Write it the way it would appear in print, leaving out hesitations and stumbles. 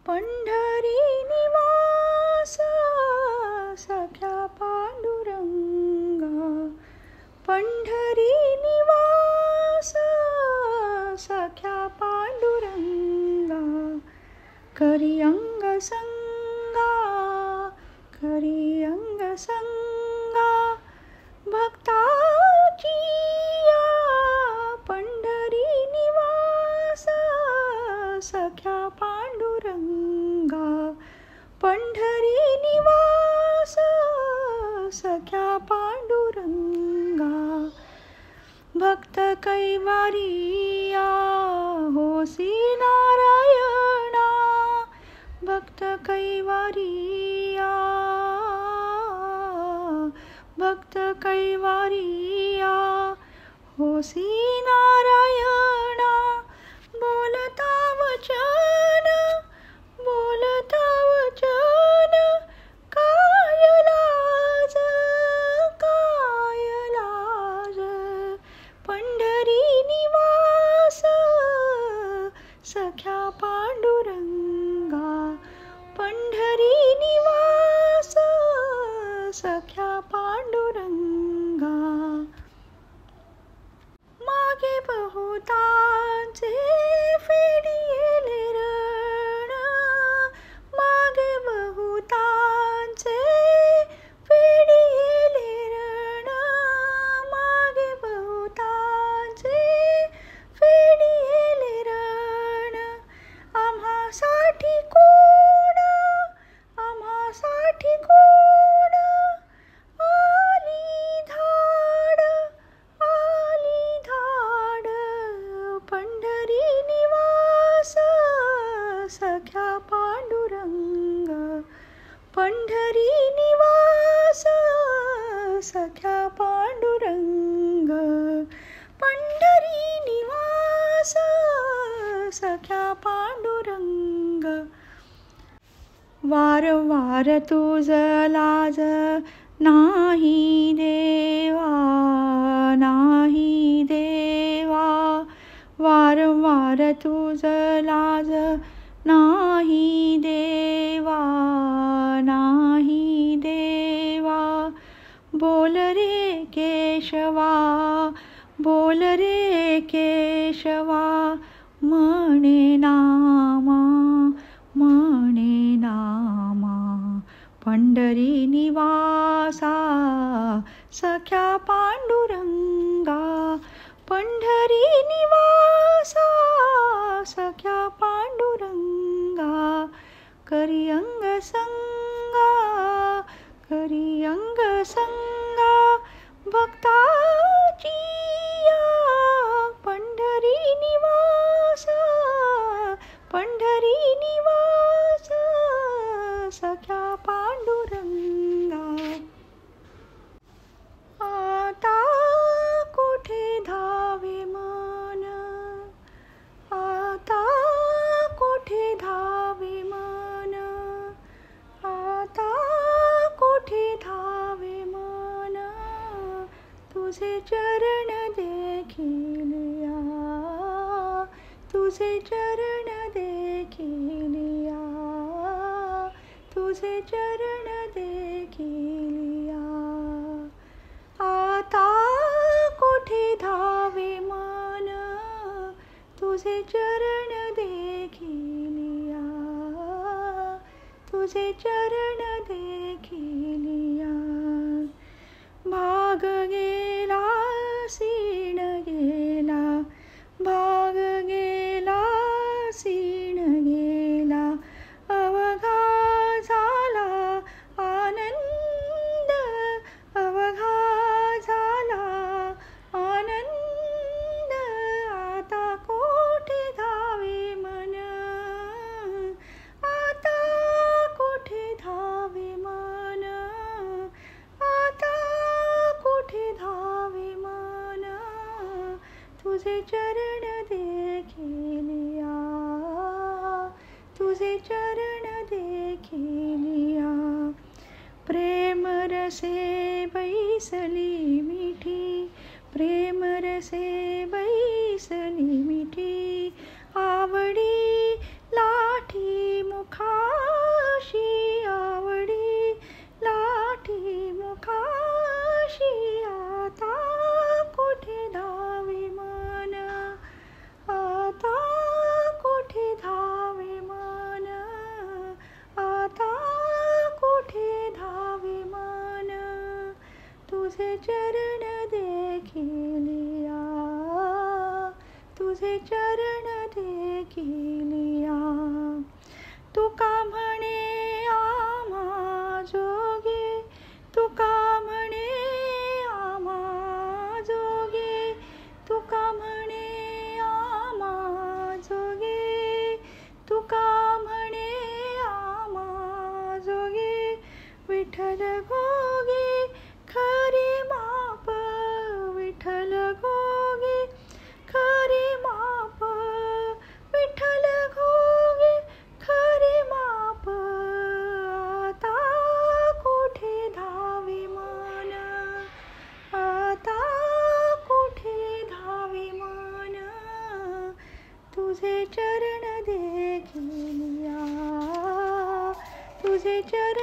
पंढरी निवास सख्या पांडुरंगा, पंढरी निवास सख्या पांडुरंगा, करी अंग संगा, करी अंग संगा भक्ताची या, पंढरी निवास सख्या पांडुरंगा, पंढरी निवास सख्या पांडुरंगा, भक्त कैवारिया होसी नारायणा, भक्त कैवारिया, भक्त कैवारिया होसी नारायणा, बोलता वचन, बोलता वचन काय लाज, काय लाज, पंढरी निवास सख्या पांडुरंगा, पंढरी निवास सख्या पांडुरंगा, मागे बहुतांचे फेडिले रण, मागे बहुतांचे फेडिले रण, मागे बहुतांचे फेडिले रण, आम्हासाठी कोण, आम्हासाठी कोण आली धाड, आली धाड, पंढरी निवास सख्या पांडुरंग, पंढरी निवास सख्या पांडुरंग, पंढरी निवास सख्या पांडुरंग, वारंवार तुझ लाज नाही देवा, नाही देवा, वारंवार तुझ लाज नाही देवा, नाही देवा, बोल रे केशवा, बोल रे केशवा, म्हणे नामा, म्हणे नामा, पंढरी निवासा सख्या पांडुरंगा, पंढरी निवासा सख्या पांडुरंगा, करी अंग संगा, करी अंग संगा भक्ताची या, पंढरी निवास, पंढरी निवास सख्या पांडुरंगा, आता कोठे धावे मन, आता कोठे धावे मन, आता कोठे धावे मन, तुझे चरण देखील या, तुझे चरण देखील या, तुझे चरण देखील या, आता कोठे धावे मन, तुझे चरण देखील या, तुझे चरण देखील या, भाग गेला सीण गेला, भाग गेला सीण गेला, अवघा झाला आनंद, अवघा झाला आनंद, आता कोठे धावे मन, आता कोठे धावे मन, आता कोठे धावे मन, तुझे चरण देखील या, तुझे चरण देखील या, प्रेम रसे बैसली मिठी, प्रेम रसे बैसली मिठी, आवडी लाठी मुखा देखी लिया, तुझे चरण